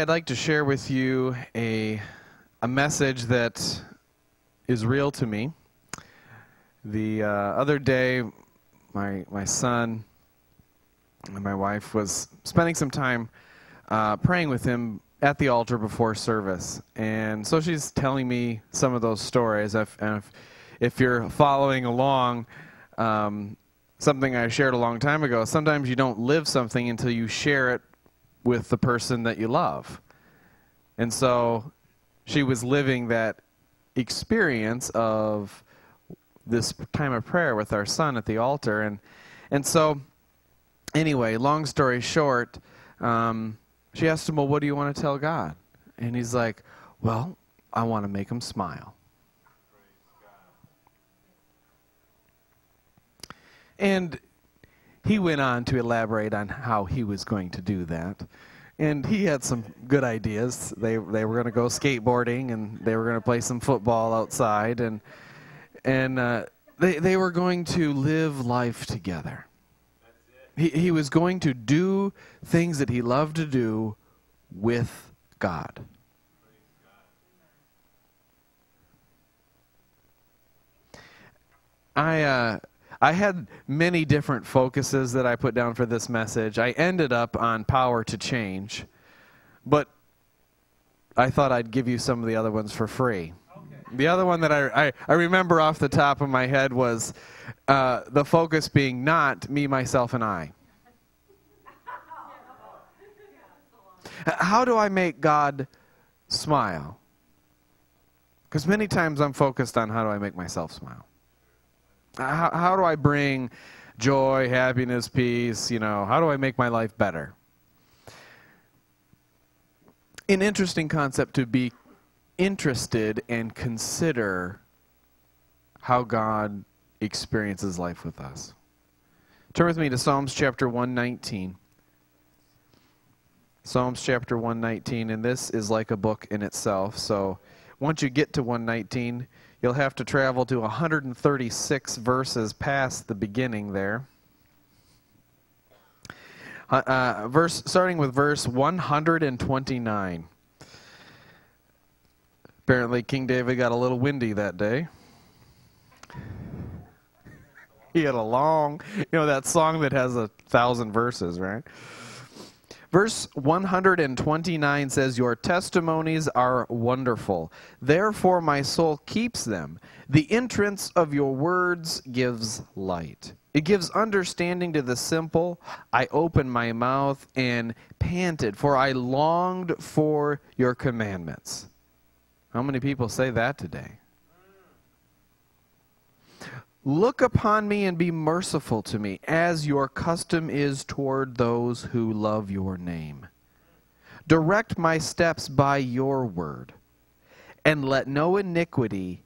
I'd like to share with you a message that is real to me. The other day, my son and my wife was spending some time praying with him at the altar before service. And so she's telling me some of those stories. If you're following along, something I shared a long time ago, sometimes you don't live something until you share it with the person that you love. And so she was living that experience of this time of prayer with our son at the altar. And so, anyway, long story short, she asked him, well, what do you want to tell God? And he's like, well, I want to make him smile. And he went on to elaborate on how he was going to do that. And he had some good ideas. They were going to go skateboarding, and they were going to play some football outside, and they were going to live life together. He was going to do things that he loved to do with God. I had many different focuses that I put down for this message. I ended up on power to change, but I thought I'd give you some of the other ones for free. Okay. The other one that I remember off the top of my head was the focus being not me, myself, and I. How do I make God smile? Because many times I'm focused on how do I make myself smile. How do I bring joy, happiness, peace, how do I make my life better? An interesting concept to be interested and consider how God experiences life with us. Turn with me to Psalms chapter 119. Psalms chapter 119, and this is like a book in itself. So once you get to 119, you'll have to travel to 136 verses past the beginning there. Starting with verse 129. Apparently King David got a little windy that day. He had a long, that song that has 1,000 verses, right? Verse 129 says, your testimonies are wonderful. Therefore my soul keeps them. The entrance of your words gives light. It gives understanding to the simple. I opened my mouth and panted, for I longed for your commandments. How many people say that today? Look upon me and be merciful to me, as your custom is toward those who love your name. Direct my steps by your word, and let no iniquity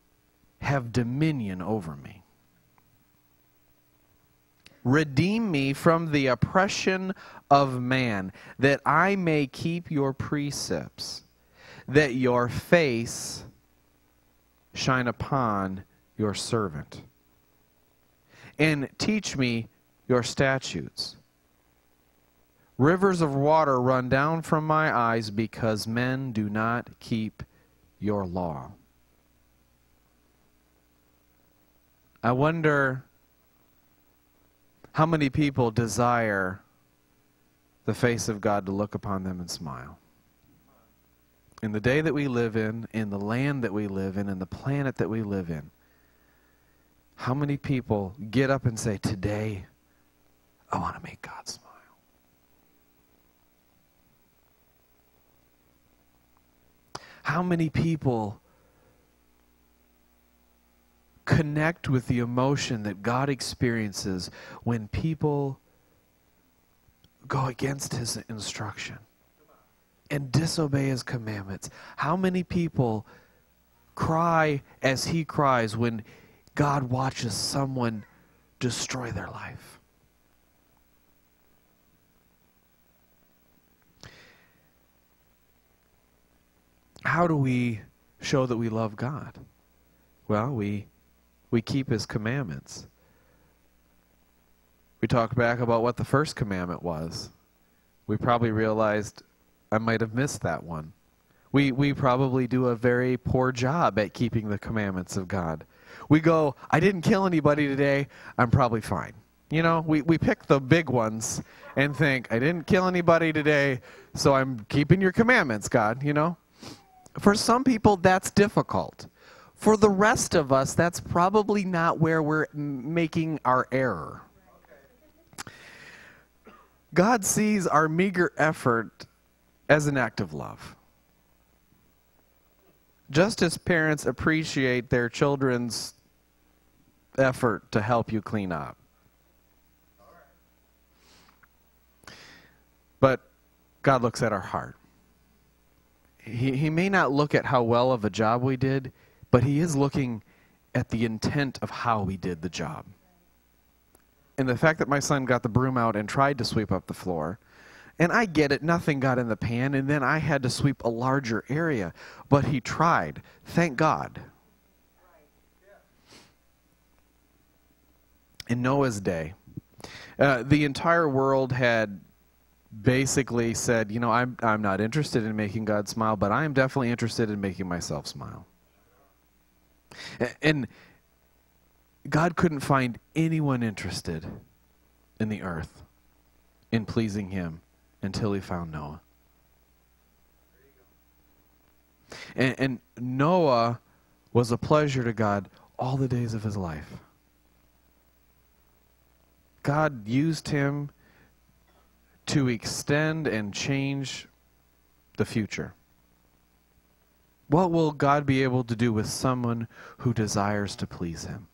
have dominion over me. Redeem me from the oppression of man, that I may keep your precepts, that your face shine upon your servant. And teach me your statutes. Rivers of water run down from my eyes, because men do not keep your law. I wonder how many people desire the face of God to look upon them and smile. In the day that we live in the land that we live in the planet that we live in, how many people get up and say, today, I want to make God smile? How many people connect with the emotion that God experiences when people go against his instruction and disobey his commandments? How many people cry as he cries when God watches someone destroy their life? How do we show that we love God? Well, we keep his commandments. We talked back about what the first commandment was. We probably realized I might have missed that one. We probably do a very poor job at keeping the commandments of God. We go, I didn't kill anybody today, I'm probably fine. You know, we pick the big ones and think, I didn't kill anybody today, so I'm keeping your commandments, God, you know. For some people, that's difficult. For the rest of us, that's probably not where we're making our error. God sees our meager effort as an act of love. Just as parents appreciate their children's effort to help you clean up. But God looks at our heart. He may not look at how well of a job we did, but He is looking at the intent of how we did the job. And the fact that my son got the broom out and tried to sweep up the floor, and I get it, nothing got in the pan, and then I had to sweep a larger area. But he tried. Thank God. In Noah's day, the entire world had basically said, you know, I'm not interested in making God smile, but I am definitely interested in making myself smile. And God couldn't find anyone interested in the earth in pleasing Him until He found Noah. And Noah was a pleasure to God all the days of his life. God used him to extend and change the future. What will God be able to do with someone who desires to please Him?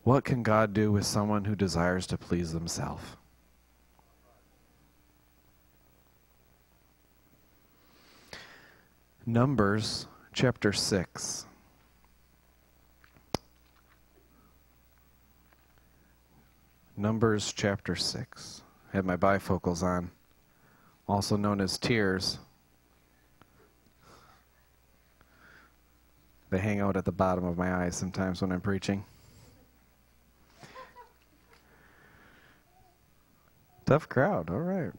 What can God do with someone who desires to please themselves? Numbers chapter 6. Numbers chapter 6. I have my bifocals on, also known as tears. They hang out at the bottom of my eyes sometimes when I'm preaching. Tough crowd, all right.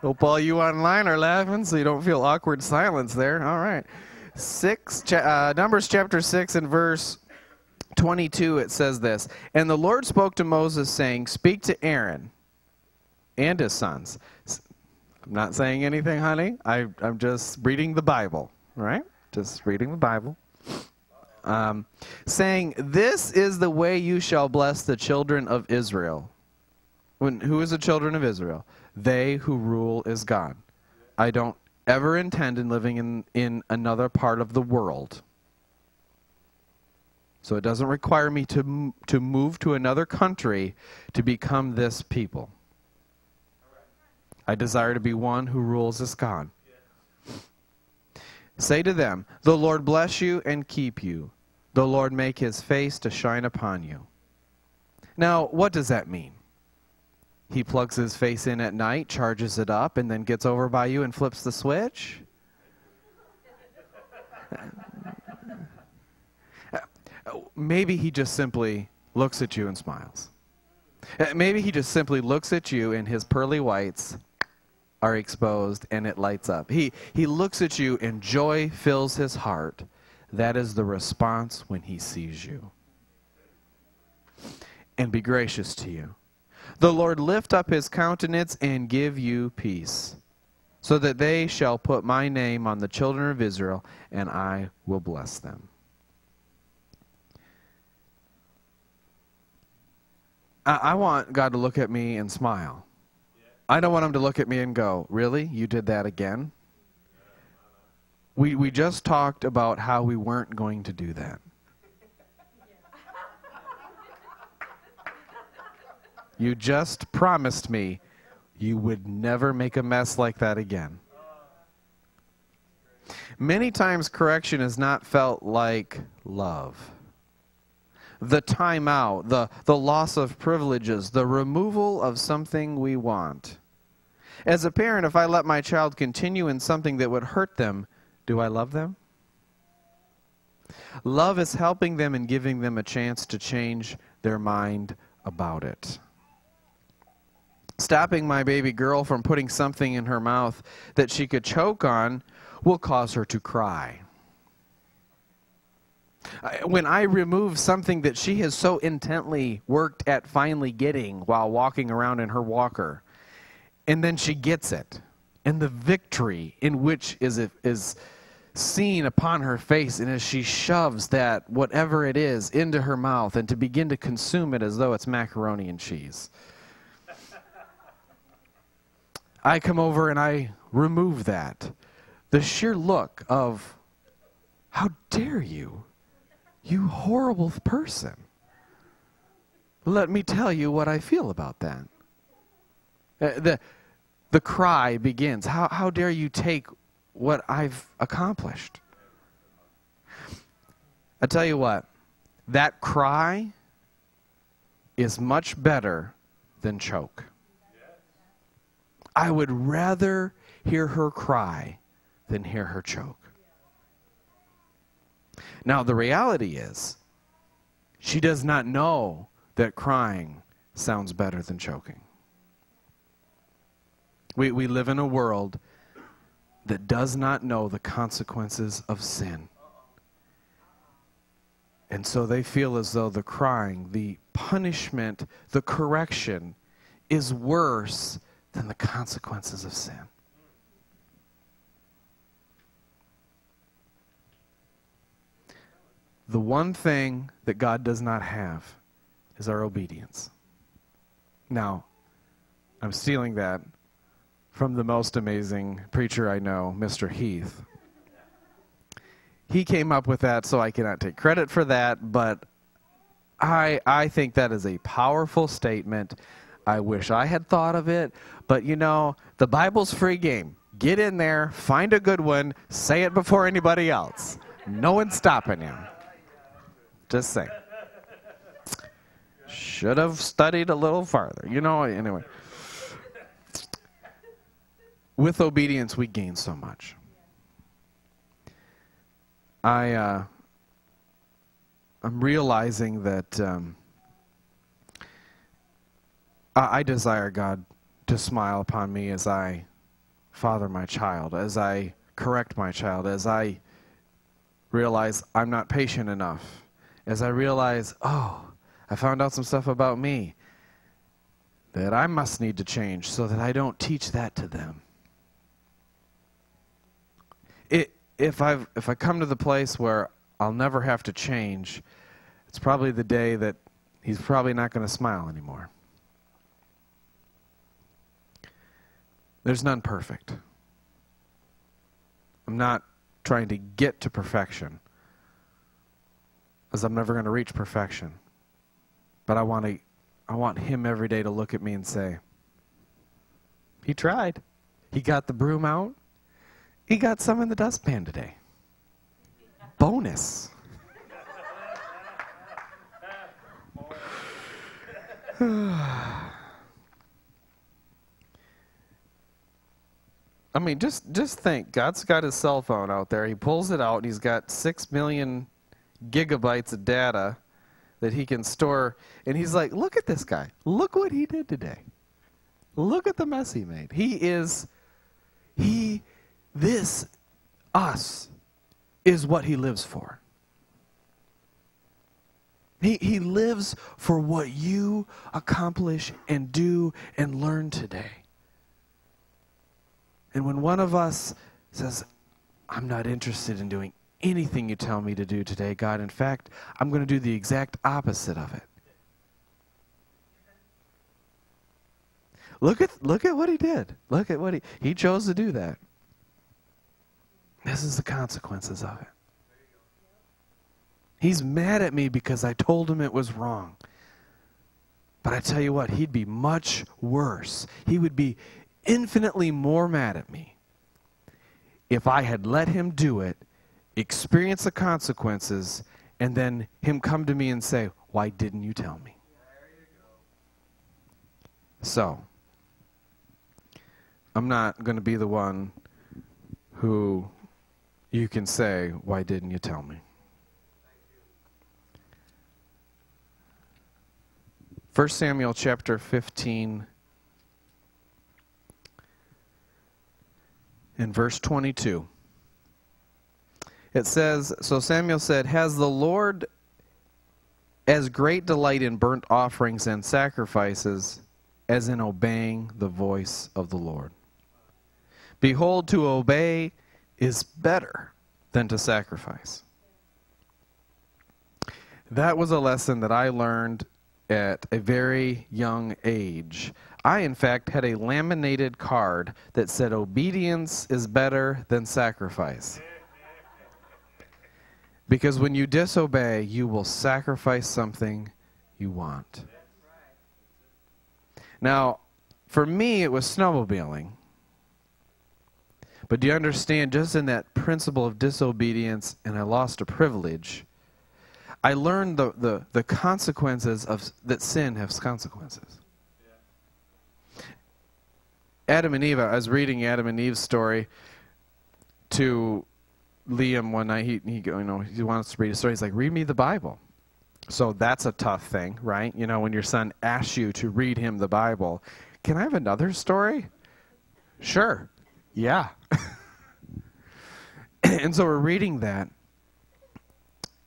Hope all you online are laughing so you don't feel awkward silence there. All right. Numbers chapter 6 and verse 22, it says this. And the Lord spoke to Moses, saying, speak to Aaron and his sons. I'm not saying anything, honey. I'm just reading the Bible, right? Just reading the Bible. Saying, this is the way you shall bless the children of Israel. Who is the children of Israel? They who rule is God. I don't ever intend in living in another part of the world. So it doesn't require me to move to another country to become this people. I desire to be one who rules as God. Say to them, the Lord bless you and keep you. The Lord make His face to shine upon you. Now, what does that mean? He plugs his face in at night, charges it up, and then gets over by you and flips the switch? Maybe He just simply looks at you and smiles. Maybe He just simply looks at you and His pearly whites are exposed and it lights up. He looks at you and joy fills His heart. That is the response when He sees you. And be gracious to you. The Lord lift up His countenance and give you peace, so that they shall put my name on the children of Israel, and I will bless them. I want God to look at me and smile. I don't want Him to look at me and go, really? You did that again? We just talked about how we weren't going to do that. You just promised me you would never make a mess like that again. Many times correction is not felt like love. The time out, the loss of privileges, the removal of something we want. As a parent, if I let my child continue in something that would hurt them, do I love them? Love is helping them and giving them a chance to change their mind about it. Stopping my baby girl from putting something in her mouth that she could choke on will cause her to cry. When I remove something that she has so intently worked at finally getting while walking around in her walker, and then she gets it, and the victory in which is seen upon her face, and as she shoves that, whatever it is, into her mouth and to begin to consume it as though it's macaroni and cheese. I come over and I remove that. The sheer look of, how dare you? You horrible person. Let me tell you what I feel about that. The cry begins. How dare you take what I've accomplished? I tell you what, that cry is much better than choke. I would rather hear her cry than hear her choke. Now, the reality is, she does not know that crying sounds better than choking. We live in a world that does not know the consequences of sin. And so they feel as though the crying, the punishment, the correction is worse than the consequences of sin. The one thing that God does not have is our obedience. Now, I'm stealing that from the most amazing preacher I know, Mr. Heath. He came up with that, so I cannot take credit for that, but I think that is a powerful statement. I wish I had thought of it, but you know, the Bible's free game. Get in there, find a good one, say it before anybody else. No one's stopping you. Just saying. Should have studied a little farther. You know, anyway. With obedience, we gain so much. I'm realizing that I desire God to smile upon me as I father my child, as I correct my child, as I realize I'm not patient enough, as I realize, oh, I found out some stuff about me that I must need to change so that I don't teach that to them. If I come to the place where I'll never have to change, it's probably the day that he's probably not going to smile anymore. There's none perfect. I'm not trying to get to perfection, as I'm never going to reach perfection. But I want him every day to look at me and say, he tried. He got the broom out. He got some in the dustpan today. Bonus. I mean, just think. God's got his cell phone out there. He pulls it out, and he's got 6 million gigabytes of data that he can store. And he's like, look at this guy. Look what he did today. Look at the mess he made. Us is what he lives for. He lives for what you accomplish and do and learn today. And when one of us says, I'm not interested in doing anything you tell me to do today, God, in fact, I'm going to do the exact opposite of it. Look at what he did. Look at what he chose to do that. This is the consequences of it. He's mad at me because I told him it was wrong. But I tell you what, he'd be much worse. He would be infinitely more mad at me if I had let him do it, experience the consequences, and then him come to me and say, why didn't you tell me? So, I'm not going to be the one who you can say, why didn't you tell me? 1 Samuel chapter 15, in verse 22. It says, so Samuel said, has the Lord as great delight in burnt offerings and sacrifices as in obeying the voice of the Lord? Behold, to obey is better than to sacrifice. That was a lesson that I learned at a very young age. I, in fact, had a laminated card that said, obedience is better than sacrifice. Because when you disobey, you will sacrifice something you want. Now, for me, it was snowmobiling. But do you understand, just in that principle of disobedience, and I lost a privilege, I learned the consequences of that sin has consequences. Adam and Eve, I was reading Adam and Eve's story to Liam one night. He wants to read a story. He's like, read me the Bible. So that's a tough thing, right? You know, when your son asks you to read him the Bible. Can I have another story? Sure. Yeah. And so we're reading that.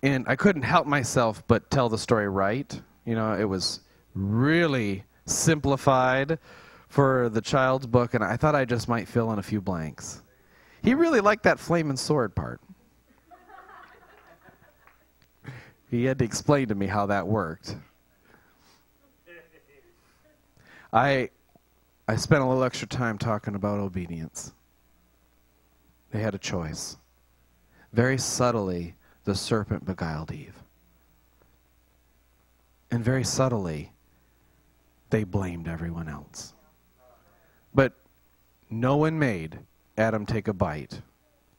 And I couldn't help myself but tell the story right. You know, it was really simplified for the child's book, and I thought I just might fill in a few blanks. He really liked that flaming sword part. He had to explain to me how that worked. I spent a little extra time talking about obedience. They had a choice. Very subtly, the serpent beguiled Eve. And very subtly, they blamed everyone else. But no one made Adam take a bite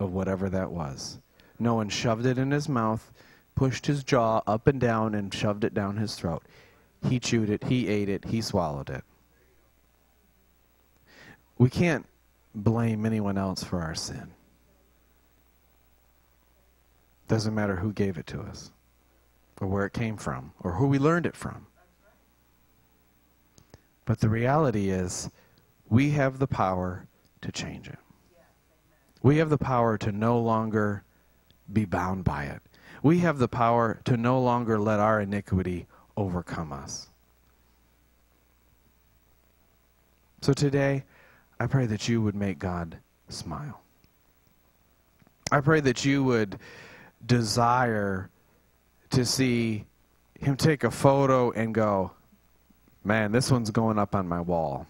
of whatever that was. No one shoved it in his mouth, pushed his jaw up and down, and shoved it down his throat. He chewed it, he ate it, he swallowed it. We can't blame anyone else for our sin. Doesn't matter who gave it to us, or where it came from, or who we learned it from. But the reality is, we have the power to change it. We have the power to no longer be bound by it. We have the power to no longer let our iniquity overcome us. So today, I pray that you would make God smile. I pray that you would desire to see him take a photo and go, man, this one's going up on my wall.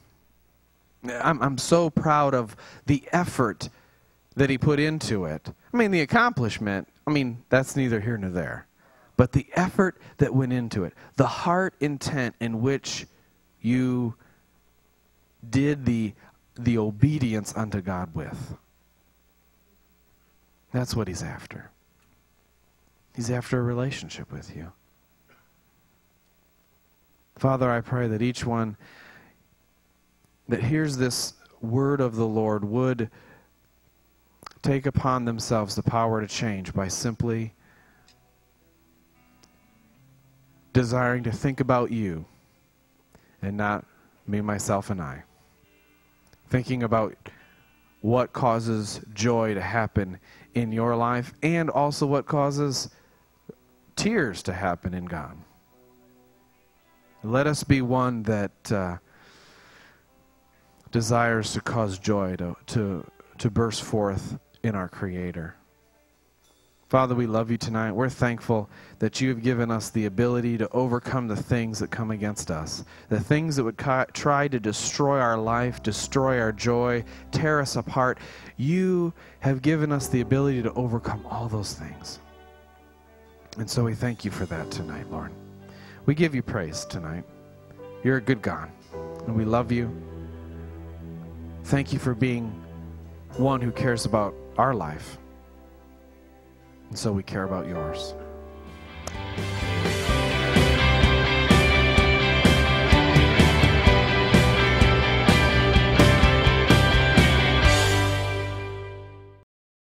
I'm so proud of the effort that he put into it. I mean, the accomplishment, that's neither here nor there. But the effort that went into it, the heart intent in which you did the obedience unto God with. That's what he's after. He's after a relationship with you. Father, I pray that each one that hears this word of the Lord would take upon themselves the power to change by simply desiring to think about you and not me, myself, and I. Thinking about what causes joy to happen in your life and also what causes tears to happen in God. Let us be one that desires to cause joy to burst forth in our Creator. Father, we love you tonight. We're thankful that you have given us the ability to overcome the things that come against us, the things that would try to destroy our life, destroy our joy, tear us apart. You have given us the ability to overcome all those things. And so we thank you for that tonight, Lord. We give you praise tonight. You're a good God, and we love you. Thank you for being one who cares about our life. And so we care about yours.